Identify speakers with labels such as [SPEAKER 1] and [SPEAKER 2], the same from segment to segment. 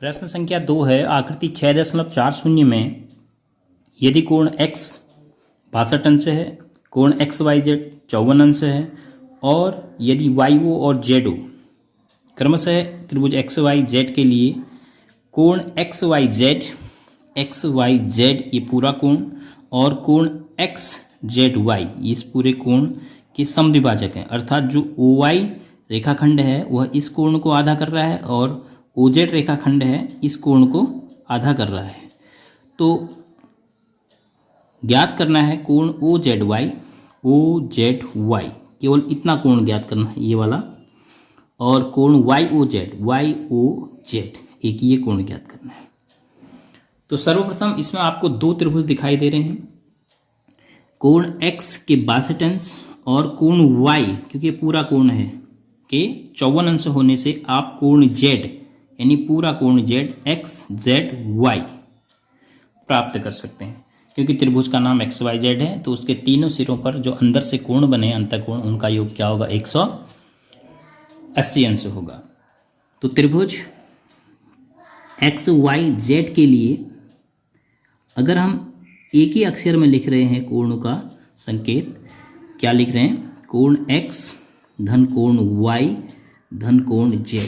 [SPEAKER 1] प्रश्न संख्या 2 है। आकृति 6.40 में यदि कोण x 62 अंश है, कोण XYZ 54 अंश है और यदि YO और ZO क्रमशः त्रिभुज XYZ के लिए कोण XYZ ये पूरा कोण और कोण XZY इस पूरे कोण के समद्विभाजक हैं, अर्थात जो OY रेखाखंड है वह इस कोण को आधा कर रहा है और OZ रेखाखंड है इस कोण को आधा कर रहा है। तो ज्ञात करना है कोण OZY केवल इतना कोण ज्ञात करना है, ये वाला, और कोण YOZ एक ये कोण ज्ञात करना है। तो सर्वप्रथम इसमें आपको दो त्रिभुज दिखाई दे रहे हैं, कोण X के 62 अंश और कोण Y क्योंकि पूरा कोण है के 54 अंश होने से आप कोण Z यानी पूरा कोण ZXZY प्राप्त कर सकते हैं। क्योंकि त्रिभुज का नाम XYZ है तो उसके तीनों सिरों पर जो अंदर से कोण बने अंतःकोण उनका योग क्या होगा, 180 अंश होगा। तो त्रिभुज XYZ के लिए अगर हम एक ही अक्षर में लिख रहे हैं कोण का संकेत, क्या लिख रहे हैं, कोण X धन कोण Y धन कोण Z।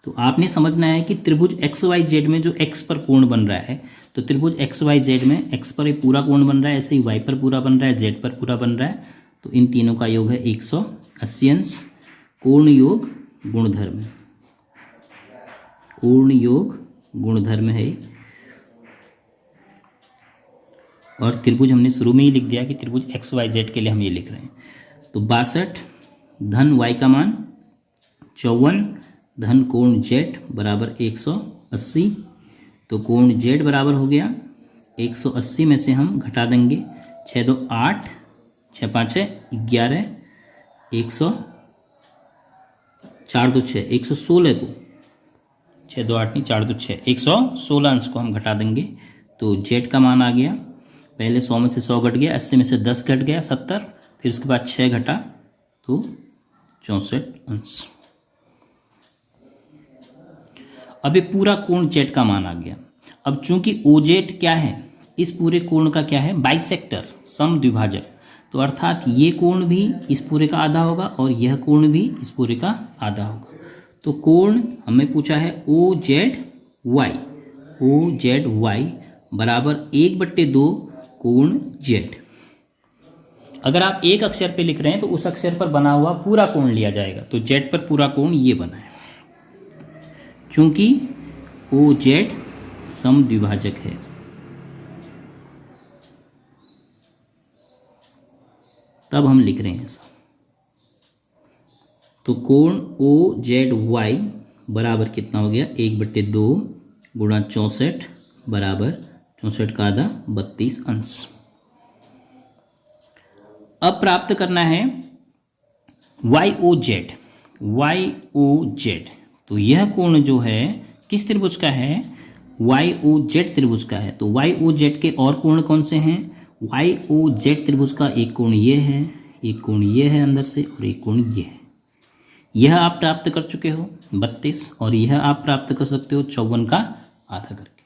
[SPEAKER 1] तो आपने समझना है कि त्रिभुज XYZ में जो X पर कोण बन रहा है, तो त्रिभुज XYZ में X पर एक पूरा कोण बन रहा है, ऐसे ही Y पर पूरा बन रहा है, Z पर पूरा बन रहा है, तो इन तीनों का योग है 180 अंश। कोण योग गुणधर्म, कोण योग गुणधर्म है। और त्रिभुज हमने शुरू में ही लिख दिया कि त्रिभुज XYZ के लिए हम ये लिख रहे हैं। तो 62 धन Y का मान 54 धन कोण Z बराबर 180। तो कोण Z बराबर हो गया 180 में से हम घटा देंगे 6 2 8 6 5 11 100 4 2 6 116 को 6 2 8 नहीं 4 2 6 116 अंश को हम घटा देंगे। तो Z का मान आ गया, पहले 100 में से 100 घट गया, 80 में से 10 घट गया 70, फिर उसके बाद 6 घटा तो 64 अंश। अब ये पूरा कोण Z का मान आ गया। अब चूंकि OZ क्या है, इस पूरे कोण का क्या है, बाइसेक्टर, समद्विभाजक, तो अर्थात ये कोण भी इस पूरे का आधा होगा और यह कोण भी इस पूरे का आधा होगा। तो कोण हमें पूछा है OZY बराबर 1/2 कोण Z। अगर आप एक अक्षर पे लिख रहे हैं तो उस अक्षर पर बना हुआ पूरा कोण लिया जाएगा। तो Z पर पूरा कोण ये बना है, चूंकि OZ समद्विभाजक है। तब हम लिख रहे हैं ऐसा। तो कोण OZY बराबर कितना हो गया, 1/2 गुणा 64 बराबर 64 का आधा 32 अंश। अब प्राप्त करना है YOZ। तो यह कोण जो है किस त्रिभुज का है, YOZ त्रिभुज का है। तो YOZ के और कोण कौन से हैं, YOZ त्रिभुज का एक कोण ये है, एक कोण ये है अंदर से, और एक कोण ये है। यह आप प्राप्त कर चुके हो 32, और यह आप प्राप्त कर सकते हो 54 का आधा करके।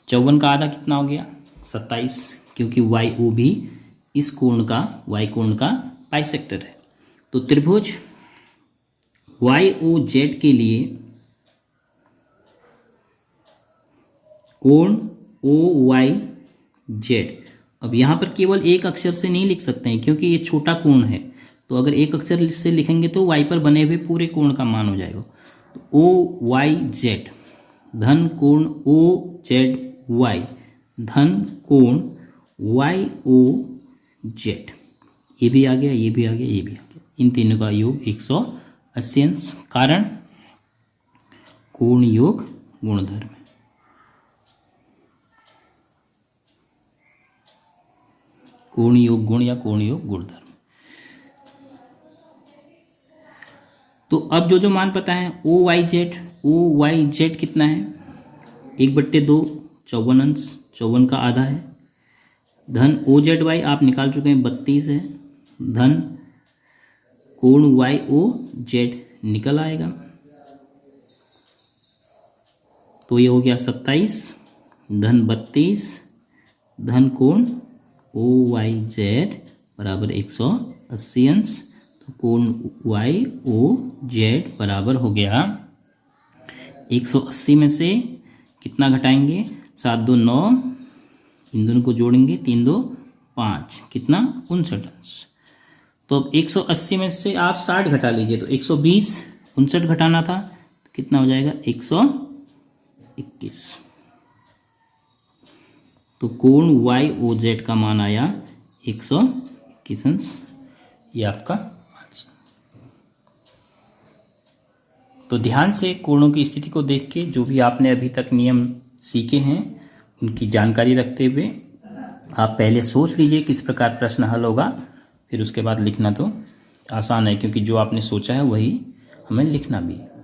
[SPEAKER 1] 54 का आधा कितना हो गया, 27, क्योंकि YO भी इस कोण का, Y कोण का बाइसेक्टर है। तो त्रिभुज YOZ के लिए कोण OYZ, अब यहाँ पर केवल एक अक्षर से नहीं लिख सकते हैं क्योंकि ये छोटा कोण है। तो अगर एक अक्षर से लिखेंगे तो Y पर बने हुए पूरे कोण का मान हो जाएगा। तो OYZ धन कोण OZY धन कोण YOZ, ये भी आ गया, ये भी आ गया, ये भी आ गया। इन तीनों का योग 180 अंश, कारण कोण योग गुणधर्म है। कोण योग गुण या कोण योग गुणधर्म। तो अब जो मान पता है OYZ कितना है, 1/2 54 अंश, 54 का आधा है, धन OZY आप निकाल चुके हैं 32 है, धन कोण YOZ निकल आएगा। तो ये हो गया 27 धन 32 धन कोण ओ वाई जेड बराबर 180 अंश। तो कोण वाई ओ जेड बराबर हो गया 180 में से कितना घटाएंगे, 7 2 9, इन दोनों को जोड़ेंगे 3 2 5, कितना 59 अंश। तो अब 180 में से आप 60 घटा लीजिए, तो 120, 59 घटाना था तो कितना हो जाएगा 121। तो कोण वाई ओ जेड का मान आया 121 अंश। ये आपका आंसर। तो ध्यान से कोणों की स्थिति को देख के जो भी आपने अभी तक नियम सीखे हैं उनकी जानकारी रखते हुए आप पहले सोच लीजिए किस प्रकार प्रश्न हल होगा, फिर उसके बाद लिखना तो आसान है, क्योंकि जो आपने सोचा है वही हमें लिखना भी है।